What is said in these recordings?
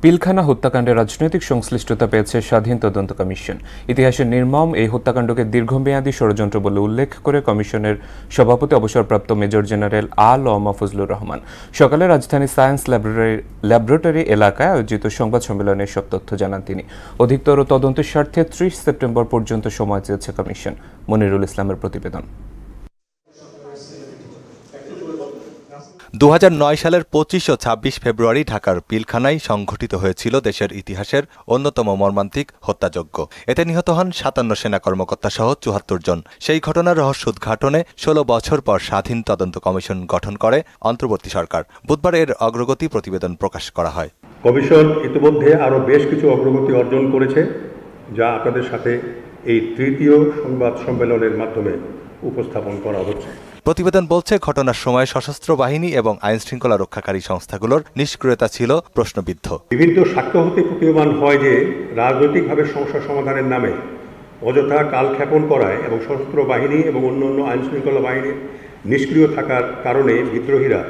পিলখানা হত্যাকাণ্ডে রাজনৈতিক সংশ্লিষ্টতা পেয়েছে স্বাধীন তদন্ত কমিশন। ইতিহাসের নির্মম এই হত্যাকাণ্ডকে দীর্ঘমেয়াদী ষড়যন্ত্র বলে উল্লেখ করে কমিশনের সভাপতি অবসরপ্রাপ্ত মেজর জেনারেল আ.ল.ম ফজলুর রহমান সকালে রাজধানী সায়েন্স ল্যাবরেটরি এলাকায় আয়োজিত সংবাদ সম্মেলনে সব তথ্য জানান তিনি। অধিকতর তদন্তের স্বার্থে ৩০ সেপ্টেম্বর পর্যন্ত সময় চেয়েছে কমিশন। মনিরুল ইসলামের প্রতিবেদন। ২০০৯ সালের ২৫ ও ২৬ ফেব্রুয়ারি ঢাকার পিলখানায় সংঘটিত হয়েছিল দেশের ইতিহাসের অন্যতম মর্মান্তিক হত্যাযজ্ঞ। এতে নিহত হন ৫৭ সেনা কর্মকর্তা সহ ৭৪ জন। সেই ঘটনার রহস্য উদ্ঘাটনে ১৬ বছর পর স্বাধীন তদন্ত কমিশন গঠন করে অন্তর্বর্তী সরকার। বুধবার এর অগ্রগতি প্রতিবেদন প্রকাশ করা হয়। কমিশন ইতিমধ্যে আরও বেশ কিছু অগ্রগতি অর্জন করেছে, যা আপনাদের সাথে এই তৃতীয় সংবাদ সম্মেলনের মাধ্যমে উপস্থাপন করা হচ্ছে। প্রতিবেদন বলছে, ঘটনার সময় সশস্ত্র বাহিনী এবং আইনশৃঙ্খলা রক্ষাকারী সংস্থাগুলোর নিষ্ক্রিয়তা ছিল প্রশ্নবিদ্ধ। বিভিন্ন সাক্ষ্য হতে প্রতীয়মান হয় যে রাজনৈতিকভাবে সমস্যা সমাধানের নামে অযথা কালক্ষেপণ করায় এবং সশস্ত্র বাহিনী এবং অন্যান্য আইনশৃঙ্খলা বাহিনীর নিষ্ক্রিয় থাকার কারণে বিদ্রোহীরা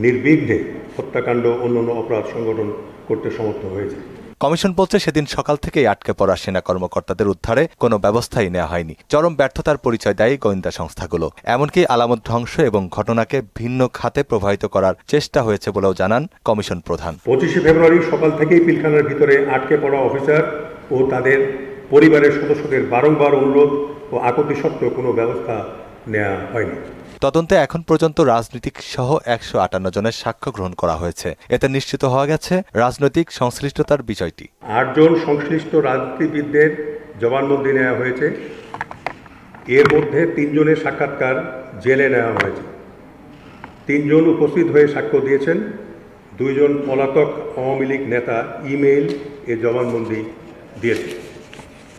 নির্বিঘ্নে হত্যাকাণ্ড অন্যান্য অপরাধ সংগঠন করতে সমর্থ হয়েছে। কমিশন বলছে, সেদিন সকাল থেকেই আটকে পড়া সেনা কর্মকর্তাদের উদ্ধারে কোনো ব্যবস্থাই নেওয়া হয়নি। চরম ব্যর্থতার পরিচয় দেয় গোয়েন্দা সংস্থাগুলো। এমনকি আলামত ধ্বংস এবং ঘটনাকে ভিন্ন খাতে প্রবাহিত করার চেষ্টা হয়েছে বলেও জানান কমিশন প্রধান। ২৫ ফেব্রুয়ারি সকাল থেকেই পিলখানার ভিতরে আটকে পড়া অফিসার ও তাদের পরিবারের সদস্যদের বারংবার অনুরোধ ও আকুতি সত্ত্বেও কোনো ব্যবস্থা নেওয়া হয়নি। তদন্তে এখন পর্যন্ত রাজনৈতিক সহ ১৫৮ জনের সাক্ষ্য গ্রহণ করা হয়েছে। এতে নিশ্চিত হওয়া গেছে রাজনৈতিক সংশ্লিষ্টতার বিষয়টি। ৮ জন সংশ্লিষ্ট রাজনীতিবিদদের জবানবন্দি নেওয়া হয়েছে। এর মধ্যে ৩ জনের সাক্ষাৎকার জেলে নেওয়া হয়েছে। ৩ জন উপস্থিত হয়ে সাক্ষ্য দিয়েছেন। ২ জন পলাতক আওয়ামী লীগ নেতা ইমেইল এ জবানবন্দি দিয়েছে।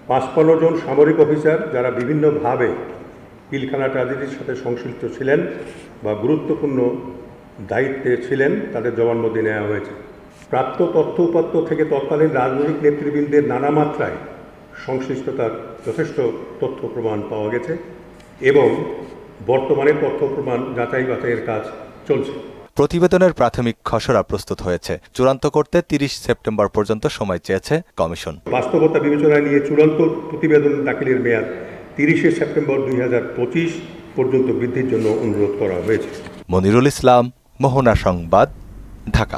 ৫৫ জন সামরিক অফিসার যারা বিভিন্নভাবে পিলখানা ট্র্যাজেডির সাথে সংশ্লিষ্ট ছিলেন বা গুরুত্বপূর্ণ দায়িত্বে ছিলেন, তাদের জবানবন্দি নেওয়া হয়েছে। প্রাপ্ত তথ্য উপাত্ত থেকে তৎকালীন রাজনৈতিক নেতৃবৃন্দের নানা মাত্রায় সংশ্লিষ্টতার যথেষ্ট তথ্য প্রমাণ পাওয়া গেছে এবং বর্তমানে তথ্য প্রমাণ যাচাই বাছাইয়ের কাজ চলছে। প্রতিবেদনের প্রাথমিক খসড়া প্রস্তুত হয়েছে। চূড়ান্ত করতে ৩০ সেপ্টেম্বর পর্যন্ত সময় চেয়েছে কমিশন। বাস্তবতা বিবেচনায় নিয়ে চূড়ান্ত প্রতিবেদন দাখিলের মেয়াদ ৩০ সেপ্টেম্বর ২০২৫ পর্যন্ত বৃদ্ধির জন্য অনুরোধ করা হয়েছে। মনিরুল ইসলাম, মোহনা সংবাদ, ঢাকা।